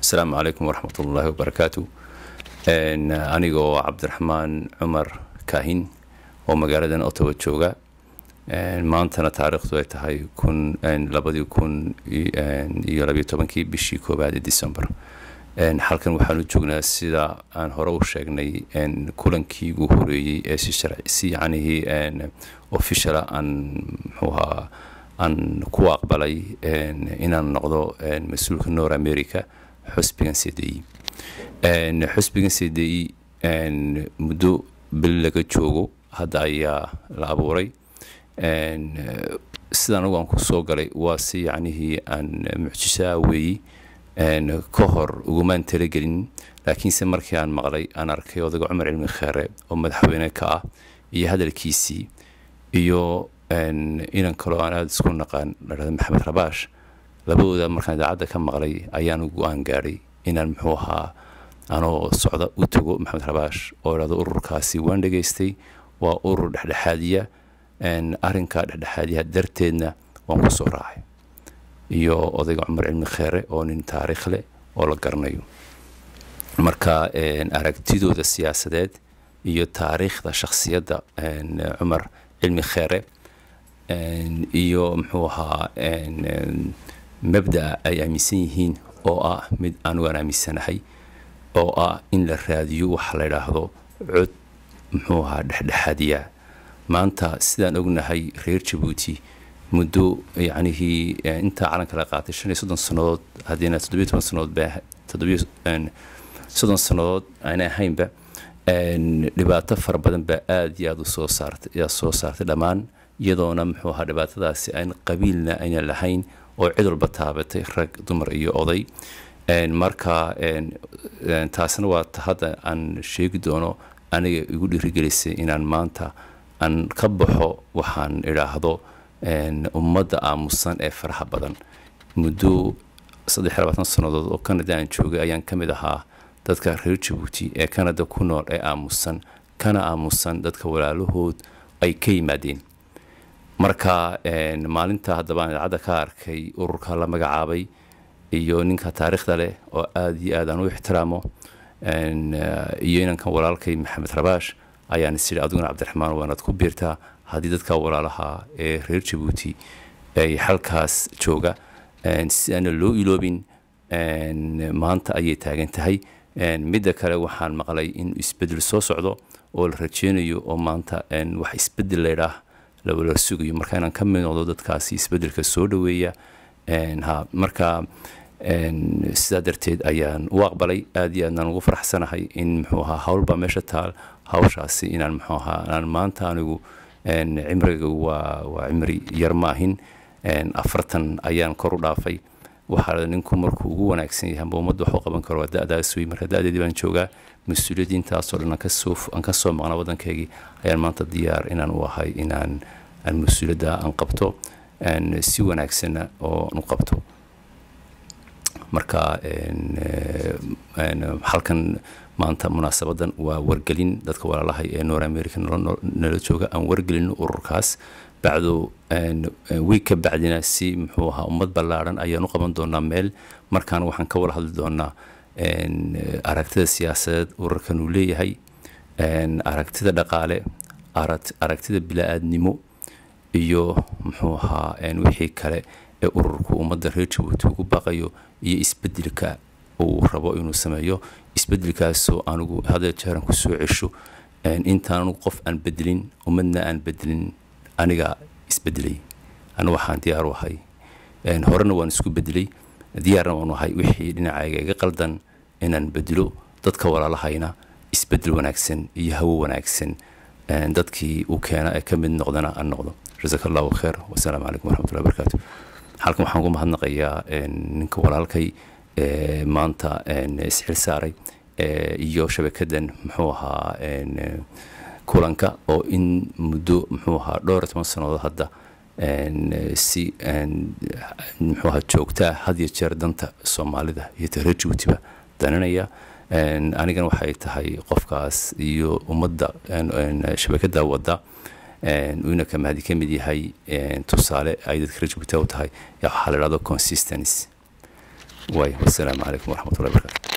السلام عليكم ورحمة الله وبركاته. أنيقو عبد الرحمن عمر كاهن ومقالة أوتوا جوجا. ما أنتنا تاريخ هاي كون لابد يكون يلبي طبعاً بشيكو بعد ديسمبر. حالكن وحنو جوجنا سيدا أن هروش شغني كلن كي جوهري سي يعني هي official أن هو أن كواق بلاي إن النقض مسؤول نور أمريكا حسب سيدي حسب سيدي مدو باللجوجو هذا يا العبوري سيدنا وان كسوقري واسي يعني هي أن معجزة وي كهر وجمان ترجلين لكن سمر كان مغلي أنا أركي وذا عمر علم خير ومدحوينا كا هذا الكيسي يو إن كلو أنا أذكر نقان محمد رباش لابد مركان عادة كم مغلي أيان وان جاري إن المحوها أنا صعدة وتجو محمد رباش أو هذا أور كاسي وان دقيستي وأور الحادية أرنكا الحادية درتنا وانقصوا راعي يو أضيق عمر علم خير أو إن تاريخ له أو لقرنيو مركا أركتيدو ذا السياسات يو تاريخ ذا شخصية ذا عمر علم خير iyo muxuu ahaa mabda ay aaminsan yihiin oo ah mid aan waan aaminsanahay oo ah in la raadiyo waxa la yiraahdo cod muxuu ahaa dhexdhexaadiya maanta sidaan ognahay reer Djibouti muddo yani inta calanka la qaatay 35 sanadood hadina 17 sanadood baa 30 sanadood aan ahaynba dhibaato fara badan baa aad iyo aad u soo saartay dhamaan iyadoona muxuu ahaa dhibaatadaasi aan qabiilna ayna lahayn oo cid walba taabatay rag dumar iyo oday marka taasna waa hadda aan sheegi doono aniga igu dhiirigelisay inaan maanta aan ka baxo waxaan iraahdo ummadda aamusan ee faraha badan muddo 23 sanadood oo Canada aan joogay ayaan kamid ahaa dadka reer Djibouti ee Canada ku nool ee aamusan dadka walaalahood ay ka yimaadeen marka maalinta hadaba aan cad ka arkay ururka la magacaabay iyo ninka taariikhda leh oo aad iyo aad aan u ixtiraamo iyo inankan walaalkay Maxamed Rabash ayaan sidii aduguna Cabdiraxmaan waanad ku biirtaa hadii dadka walaalaha ee reer Djibouti ay halkaas jooga si aan loo iloobin maanta ayay taagan tahay midda kale waxaan maqlay in isbedel soo socdo oo la rajeynayo oo maanta wax isbedel leeyahay la wada sugayo marka inaan ka mid noqdo dadkaasi isbedelka soo dhaweeya marka sida darteed ayaan u aqbalay aad iyo aad ugu faraxsanahay in muxuu ahaa hawlba meesha taal hawshaasi inaan muxuu ahaa aan maanta anigu cimriga waa cimri yar maahin 40 ayaan kor u dhaafay waxa ninku markuu ugu wanaagsan yahay ummadda wax u qaban karo da'daas weey marka da'deedii baan joogaa mas'uuliyadiintaas oo dhan ka soo maqnaa wadankeygii ayaan maanta diyaar inaan u ahay inaan mas'uuliyadda aan qabto si wanaagsan oo u qabto marka halkan maanta munaasabadan waa wargelin dadka walaalaha ee North American nala jooga aan wargelin ururkaas bacdo week bacdina si muxuu ahaa ummad ballaaran ayaan u qaban doonaa meel markaan waxaan ka wada hadli doonaa aragtida siyaasadeed ururkan uu leeyahay aragtida dhaqaale aragtida bilaaadnimo iyo muxuu ahaa wixii kale ee ururku ummadda reer Djibouti ugu baqayo iyo isbedelka uu rabo inuu sameeyo isbedelkaas oo anigu hadda jeeran ku soo cesho intaan qof aan bedelin ummadna aan bedelin aniga isbedelay ana waxaan diyaar u ahay horena waan isku bedelay diyaarna waan u ahay wixii dhinacayga iga qaldan inaan bedelo dadka walaalahayna isbedel wanaagsan iyo hawo wanaagsan dadkii uu keena ee ka mid noqdana aan noqdo jazakallahu khair wa salaamu alaykum wa rahmatullahi wa barakatuh halkan waxaan ku mahadnaqayaa ninka walaalkay maanta isxil saaray iyo shabakadan muxuu ahaa kulanka oo in muddo muxuu ahaa 12 sanadood hadda si muxuu ahaa joogtaa had iyo jeer danta Soomaalida iyo reer Djibouti dananaya anigana waxay tahay qofkaas iyo ummadda shabakada wada una kama hadii kamid yahay tusaale ay dadka reer Djibouti u tahay ya xaalado consistency والسلام عليكم ورحمة الله وبركاته.